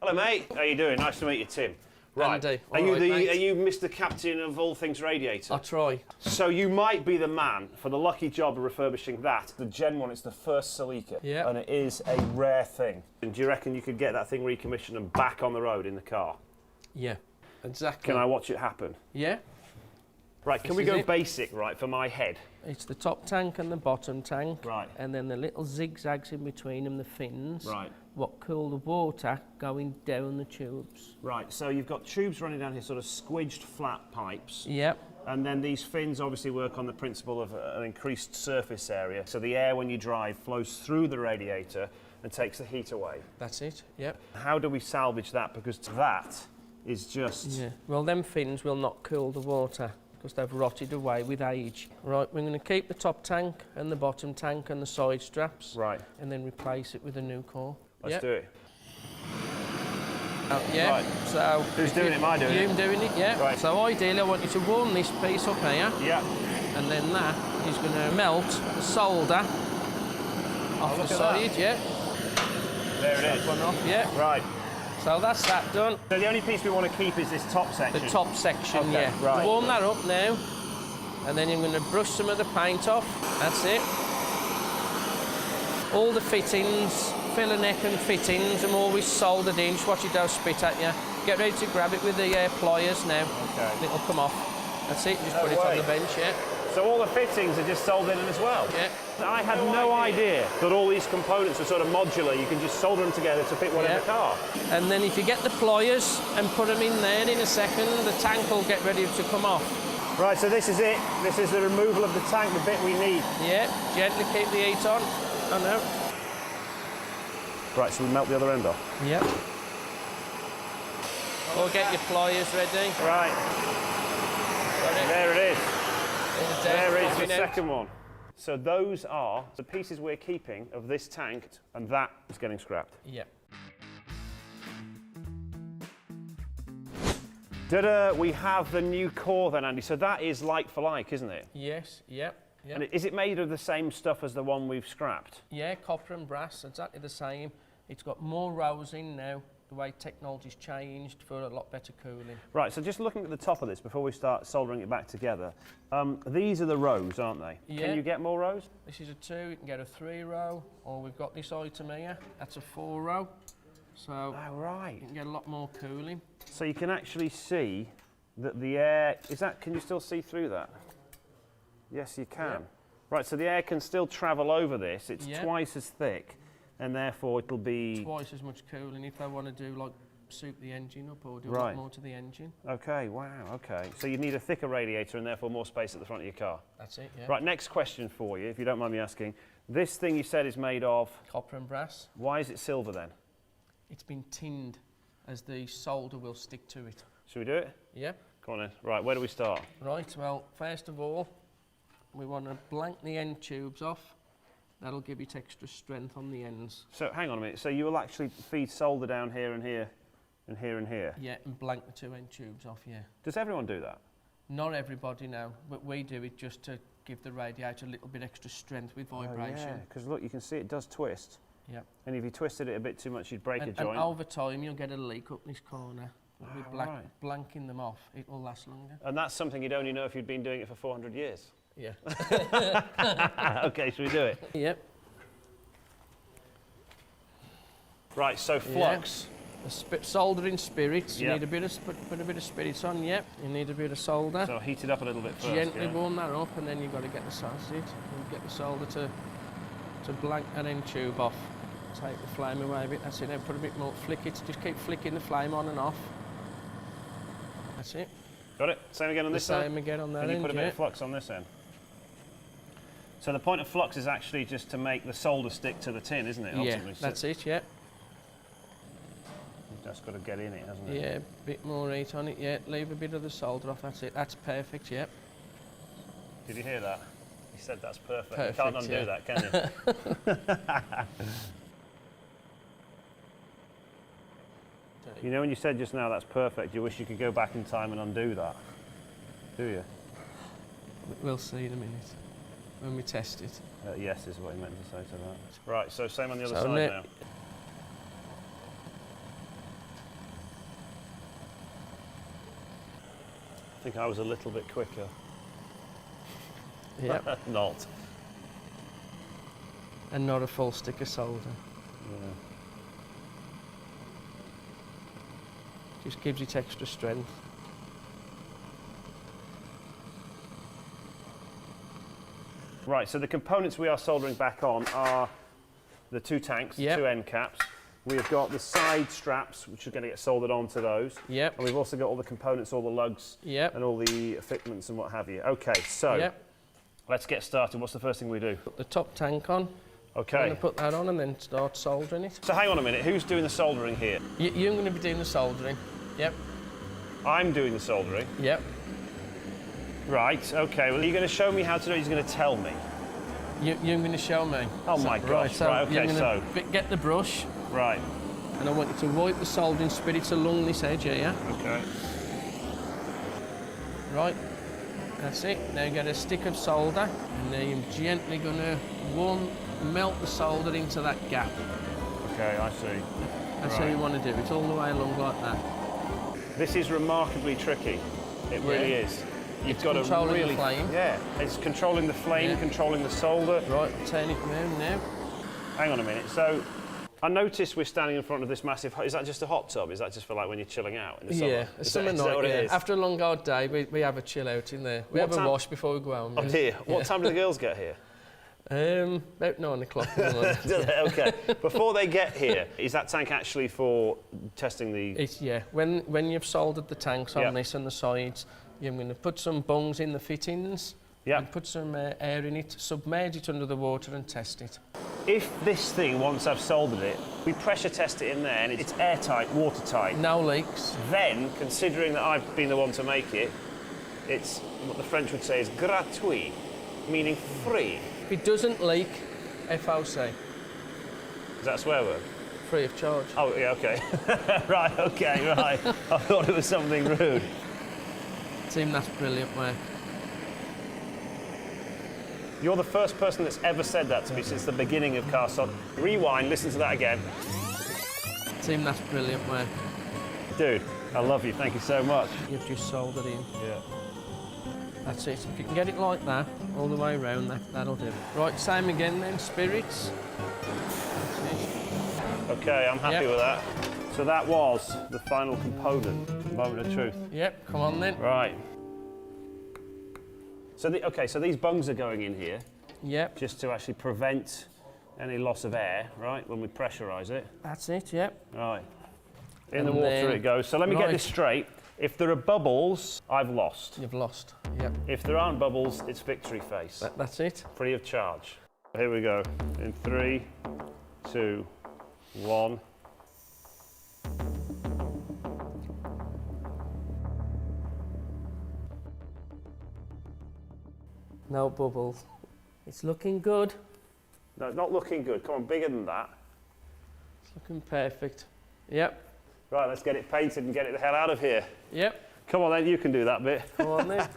Hello, mate. How you doing? Nice to meet you, Tim. Right. Andy. Are you Mr. Captain of all things radiator? I try. So you might be the man for the lucky job of refurbishing that. The Gen 1, it's the first Celica. Yeah. And it is a rare thing. And do you reckon you could get that thing recommissioned and back on the road in the car? Yeah, exactly. Can I watch it happen? Yeah. Right, can we go basic, right, for my head? It's the top tank and the bottom tank. Right. And then the little zigzags in between them, the fins. Right. What cool the water going down the tubes. Right, so you've got tubes running down here, sort of squidged flat pipes. Yep. And then these fins obviously work on the principle of an increased surface area. So the air when you drive flows through the radiator and takes the heat away. That's it, yep. How do we salvage that? Because that is just... Yeah, well them fins will not cool the water because they've rotted away with age. Right, we're going to keep the top tank and the bottom tank and the side straps. Right. And then replace it with a new core. Let's do it. Yeah, right. So... Who's doing it? Am I doing it? You're doing it, yeah. Right. So ideally I want you to warm this piece up here. Yeah. And then that is going to melt the solder off the side, yeah. There it is. One off, yeah. Right. So that's that done. So the only piece we want to keep is this top section? The top section, okay, yeah. Right. Warm that up now. And then you're going to brush some of the paint off. That's it. All the fittings, filler neck and fittings, I'm always soldered in. Just watch it don't spit at you. Get ready to grab it with the pliers now. Okay. It'll come off. That's it, just put it on the bench, yeah. So all the fittings are just soldered in as well? Yeah. I had no idea that all these components are sort of modular. You can just solder them together to fit one in the car. And then if you get the pliers and put them in there in a second, the tank will get ready to come off. Right, so this is it. This is the removal of the tank, the bit we need. Yeah, gently keep the heat on. Oh no. Right, so we melt the other end off? Yep. Or get your pliers ready. Right. There it is. There is the out. second one. So those are the pieces we're keeping of this tank, and that is getting scrapped. Yep. We have the new core then, Andy. So that is like for like, isn't it? Yes, yep. Yep. And is it made of the same stuff as the one we've scrapped? Yeah, copper and brass, exactly the same. It's got more rows in now, the way technology's changed for a lot better cooling. Right, so just looking at the top of this before we start soldering it back together, these are the rows, aren't they? Yeah. Can you get more rows? This is a 2, you can get a 3 row, or we've got this item here, that's a 4 row. So oh, right. You can get a lot more cooling. So you can actually see that the air, can you still see through that? Yes, you can. Yep. Right, so the air can still travel over this. It's twice as thick, and therefore it'll be... Twice as much cooling if they want to do, like, soup the engine up or do a lot more to the engine. Okay, wow, okay. So you need a thicker radiator and therefore more space at the front of your car. That's it, yeah. Right, next question for you, if you don't mind me asking. This thing you said is made of... Copper and brass. Why is it silver then? It's been tinned as the solder will stick to it. Should we do it? Yeah. Go on then. Right, where do we start? Right, well, first of all, we want to blank the end tubes off. That'll give it extra strength on the ends. So hang on a minute. So you will actually feed solder down here and here and here and here? Yeah, and blank the 2 end tubes off, yeah. Does everyone do that? Not everybody now, but we do it just to give the radiator a little bit extra strength with vibration. Oh, yeah, because look, you can see it does twist. Yeah. And if you twisted it a bit too much, you'd break a joint. And over time, you'll get a leak up this corner. With blanking them off, it will last longer. And that's something you'd only know if you'd been doing it for 400 years? Yeah. Okay, should we do it? Yep. Right, so flux. Yeah. Soldering spirits. You need a bit of put a bit of spirits on. Yep. You need a bit of solder. So heat it up a little bit first. Gently warm that up, and then you've got to get the sausage and get the solder to blank an end tube off. Take the flame away a bit. That's it. Then put a bit more. Flick it. Just keep flicking the flame on and off. That's it. Got it? Same again on this side? Same again on that end, and you put a bit of flux on this end. So the point of flux is actually just to make the solder stick to the tin, isn't it? Yeah, that's it, yeah. You've just got to get in it, hasn't it? Yeah, a bit more heat on it, yeah. Leave a bit of the solder off, that's it. That's perfect, yeah. Did you hear that? He said that's perfect. Perfect, You can't undo that, can you? You know when you said just now that's perfect, you wish you could go back in time and undo that, do you? We'll see in a minute, when we test it. Yes is what he meant to say to that. Right, so same on the other So side now. think I was a little bit quicker. Yep. Not. And not a full stick of solder. Yeah. Just gives it extra strength. Right, so the components we are soldering back on are the 2 tanks, Yep. 2 end caps. We've got the side straps, which are going to get soldered onto those. Yep. And we've also got all the components, all the lugs, Yep. and all the fitments and what have you. Okay, so Yep. let's get started. What's the first thing we do? Put the top tank on. I'm Okay. going to put that on and then start soldering it. So hang on a minute, who's doing the soldering here? You're going to be doing the soldering. Yep. I'm doing the soldering. Yep. Right, okay. Well, you're going to show me how to do it, you're going to tell me. You're going to show me. Oh my gosh, right, okay, you're going so. to get the brush Right, and I want you to wipe the soldering spirits along this edge here. okay. Right. That's it. Now get a stick of solder and then you're gently going to melt the solder into that gap. Okay, I see. That's how you want to do it, all the way along like that. This is remarkably tricky. It really is. You've got to controlling really, the flame. Yeah, it's controlling the flame, Yeah. controlling the solder. Right, turn it round now. Hang on a minute. So, I noticed we're standing in front of this massive. Is that just a hot tub? Is that just for like when you're chilling out in the summer? Yeah, a summer night. what it Yeah. is? After a long hard day, we have a chill out in there. We What have time- a wash before we go home. Oh dear. What time do the girls get here? About 9 o'clock in the morning. Do they? Okay. Before they get here, is that tank actually for testing the? It's, yeah, when you've soldered the tanks on Yeah. this and the sides, you're going to put some bungs in the fittings Yeah. and put some air in it, submerge it under the water and test it. If this thing, once I've soldered it, we pressure test it in there and it's airtight, watertight, No leaks. then, considering that I've been the one to make it, it's what the French would say is gratuit, meaning free. If it doesn't leak, FOC, Is that a swear word? free of charge. Oh, yeah, okay. right, okay, right. I thought it was something rude. Team, that's brilliant work. You're the first person that's ever said that to me since the beginning of car soldering. Rewind, listen to that again. Team, that's brilliant work. Dude, I love you, thank you so much. You've just soldered in. Yeah. That's it. If you can get it like that, all the way around, that'll do. Right, same again then, spirits. That's it. Okay, I'm happy Yep. with that. So that was the final component, moment of truth. Yep, come on then. Right. So, so these bungs are going in here Yep, just to actually prevent any loss of air, right, when we pressurise it. that's it, yep. Right. In the And water then- it goes. So let me get this right. straight. If there are bubbles, I've lost. You've lost. Yep, If there aren't bubbles, it's victory face. that's it. Free of charge. Here we go. In 3, 2, 1. No bubbles. It's looking good. No, not looking good. Come on, bigger than that. It's looking perfect. Yep, Right, let's get it painted and get it the hell out of here. yep. Come on then, you can do that bit. Come on then.